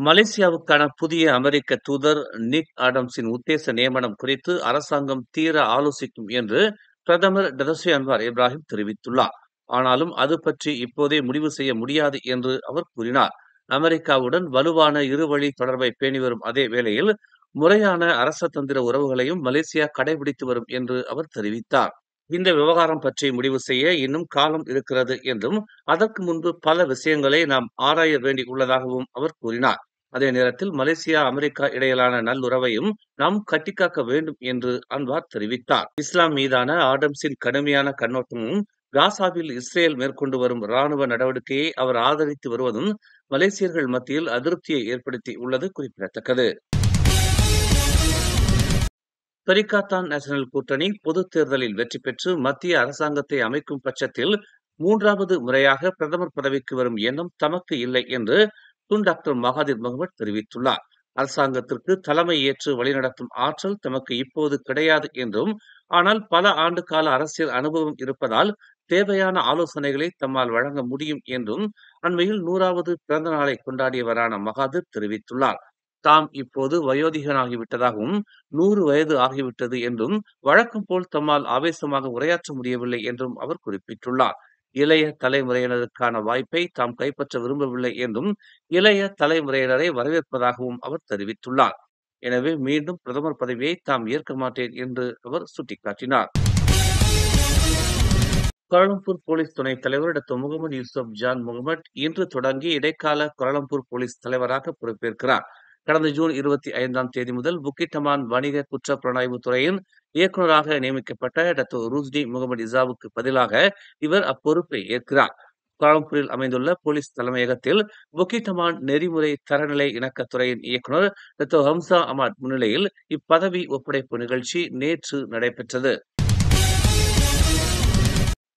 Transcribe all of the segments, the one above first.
மலேசியாவுக்கான புதிய அமெரிக்க தூதர் நிக் ஆடம்ஸின் உத்தேச நியமனம் குறித்து அரசாங்கம் தீர ஆலோசிக்கும் என்று பிரதமர் டதஸ்ரீ அன்வார் இப்ராஹிம் தெரிவித்துள்ளார். ஆனாலும் அது பற்றி இப்போதே முடிவு செய்ய முடியாது என்று அவர் கூறினார். அமெரிக்காவுடன் வலுவான இருவழி தொடர்பை பேணி வரும் அதே வேளையில் முறையான அரசதந்திர உறவுகளையும் மலேசியா கடைபிடித்து வரும் என்று அவர் தெரிவித்தார். இந்த விவகாரம் பற்றி முடிவு செய்ய இன்னும் காலம் இருக்கிறது என்றும் அதற்கு முன்பு பல விஷயங்களை நாம் ஆராய வேண்டி உள்ளதாகவும் அவர் கூறினார். அதே நேரத்தில் மலேசியா அமெரிக்கா இடையிலான நல்லுறவையும் நாம் கட்டிக்காக்க வேண்டும் என்று அன்வார் தெரிவித்தார். இஸ்லாம் மீதான ஆடம்ஸின் கடுமையான கண்ணோட்டமும் காசாவில் இஸ்ரேல் மேற்கொண்டு வரும் ராணுவ நடவடிக்கையை அவர் ஆதரித்து வருவதும் மலேசியர்கள் மத்தியில் அதிருப்தியை ஏற்படுத்தி உள்ளது குறிப்பிடத்தக்கது. பெரிக்காத்தான் நேஷனல் கூட்டணி பொதுத் தேர்தலில் வெற்றி பெற்று மத்திய அரசாங்கத்தை அமைக்கும் பட்சத்தில் 3வது முறையாக பிரதமர் பதவிக்கு வரும் எண்ணம் தமக்கு இல்லை என்று டாக்டர் மகாதிர் முகமது தெரிவித்துள்ளார். அரசாங்கத்திற்கு தலைமை ஏற்று வழிநடத்தும் ஆற்றல் தமக்கு இப்போது கிடையாது என்றும், ஆனால் பல ஆண்டு கால அரசியல் அனுபவம் இருப்பதால் தேவையான ஆலோசனைகளை தம்மால் வழங்க முடியும் என்றும் அண்மையில் 100வது பிறந்த நாளை கொண்டாடியவரான மகாதிர் தெரிவித்துள்ளார். தாம் இப்போது வயோதிகனாகிவிட்டதாகவும் 100 வயது ஆகிவிட்டது என்றும் வழக்கம் போல் தம்மால் ஆவேசமாக உரையாற்ற முடியவில்லை என்றும் அவர் குறிப்பிட்டுள்ளார். இளைய தலைமுறையினருக்கான வாய்ப்பை தாம் கைப்பற்ற விரும்பவில்லை என்றும் இளைய தலைமுறையினரை வரவேற்பதாகவும் அவர் தெரிவித்துள்ளார். எனவே மீண்டும் பிரதமர் பதவியை தாம் ஏற்க மாட்டேன் என்று அவர் சுட்டிக்காட்டினார். கோலாலம்பூர் போலீஸ் துணைத் தலைவர் டாக்டர் முகமது யூசுப் ஜான் முகமது இன்று தொடங்கி இடைக்கால கோலாலம்பூர் போலீஸ் தலைவராக பொறுப்பேற்கிறார். கடந்த ஜூன் 25ஆம் தேதி முதல் புக்கிட் டமான் வணிக குற்றப்புலனாய்வு துறையின் இயக்குநராக நியமிக்கப்பட்ட டாக்டர் ரூஸ்டி முகமது இசாவுக்கு பதிலாக இவர் அப்பொறுப்பை ஏற்கிறார். கோலாலம்பூரில் அமைந்துள்ள போலீஸ் தலைமையகத்தில் புக்கிட் டமான் நெறிமுறை தரநிலை இணக்கத்துறையின் இயக்குநர் டாக்டர் ஹம்சா அமாட் முன்னிலையில் இப்பதவி ஒப்படைப்பு நிகழ்ச்சி நேற்று நடைபெற்றது.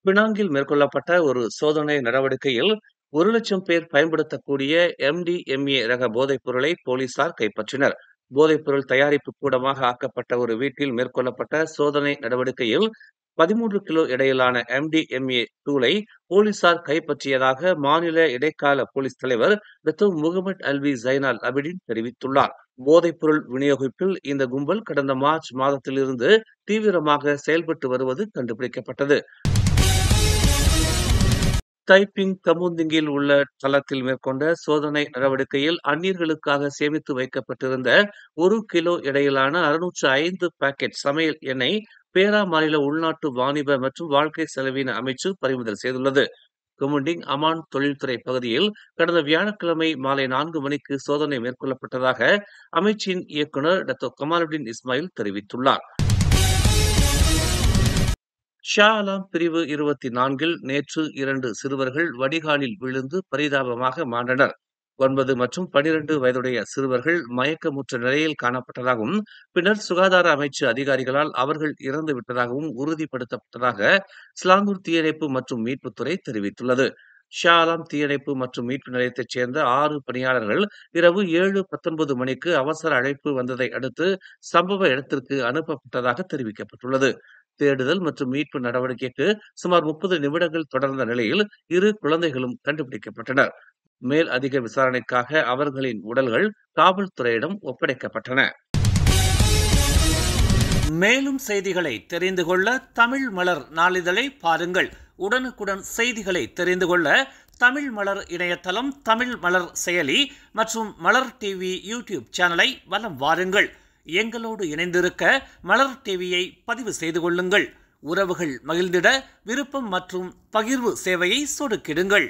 பினாங்கில் மேற்கொள்ளப்பட்ட ஒரு சோதனை நடவடிக்கையில் 1,00,000 பேர் பயன்படுத்தக்கூடிய MDMA ரக போதைப் பொருளை போலீசார் கைப்பற்றினர். போதைப்பொருள் தயாரிப்பு கூடமாக ஆக்கப்பட்ட ஒரு வீட்டில் மேற்கொள்ளப்பட்ட சோதனை நடவடிக்கையில் 13 கிலோ எடையிலான MDMA தூளை போலீசார் கைப்பற்றியதாக மாநில இடைக்கால போலீஸ் தலைவர் டாக்டர் முகமது அல்வி ஜைனால் அபிடின் தெரிவித்துள்ளார். போதைப்பொருள் விநியோகிப்பில் இந்த கும்பல் கடந்த மார்ச் மாதத்திலிருந்து தீவிரமாக செயல்பட்டு வருவது கண்டுபிடிக்கப்பட்டது. தைப்பிங் கமுந்திங்கில் உள்ள தளத்தில் மேற்கொண்ட சோதனை நடவடிக்கையில் அந்நியர்களுக்காக சேமித்து வைக்கப்பட்டிருந்த 1 கிலோ எடையிலான 605 பாக்கெட் சமையல் எண்ணெய் பேரா மாநில உள்நாட்டு வாணிப மற்றும் வாழ்க்கை செலவின அமைச்சு பறிமுதல் செய்துள்ளது. கமுண்டிங் அமான் தொழில்துறை பகுதியில் கடந்த வியாழக்கிழமை மாலை 4 மணிக்கு சோதனை மேற்கொள்ளப்பட்டதாக அமைச்சின் இயக்குநர் டாக்டர் கமாலுடின் இஸ்மாயில் தெரிவித்துள்ளார். ஷா அலாம் பிரிவு 24இல் நேற்று 2 சிறுவர்கள் வடிகாலில் விழுந்து பரிதாபமாக மாண்டனர். 9 மற்றும் 12 வயதுடைய சிறுவர்கள் மயக்கமுற்ற நிலையில் காணப்பட்டதாகவும் பின்னர் சுகாதார அமைச்சு அதிகாரிகளால் அவர்கள் இறந்து விட்டதாகவும் உறுதிப்படுத்தப்பட்டதாக ஸ்லாங்கூர் தீயணைப்பு மற்றும் மீட்புத்துறை தெரிவித்துள்ளது. ஷா அலாம் தீயணைப்பு மற்றும் மீட்பு நிலையத்தைச் சேர்ந்த 6 பணியாளர்கள் இரவு 7:19 மணிக்கு அவசர அழைப்பு வந்ததை அடுத்து சம்பவ இடத்திற்கு அனுப்பப்பட்டதாக தெரிவிக்கப்பட்டுள்ளது. தேடுதல் மற்றும் மீட்பு நடவடிக்கைக்கு சுமார் 30 நிமிடங்கள் தொடர்ந்த நிலையில் 2 குழந்தைகளும் கண்டுபிடிக்கப்பட்டனர். மேல் அதிக விசாரணைக்காக அவர்களின் உடல்கள் காவல்துறையிடம் ஒப்படைக்கப்பட்டன. மேலும் செய்திகளை தெரிந்து கொள்ள தமிழ் மலர் நாளிதழை பாருங்கள். உடனுக்குடன் செய்திகளை தெரிந்து கொள்ள தமிழ் மலர் இணையதளம், தமிழ் மலர் செயலி மற்றும் மலர் டிவி யூடியூப் சேனலை வலம் வாருங்கள். எங்களோடு இணைந்திருக்க மலர் டிவியை பதிவு செய்து கொள்ளுங்கள். உறவுகள் மகிழ்ந்திட விருப்பம் மற்றும் பகிர்வு சேவையை சொடுக்கிடுங்கள்.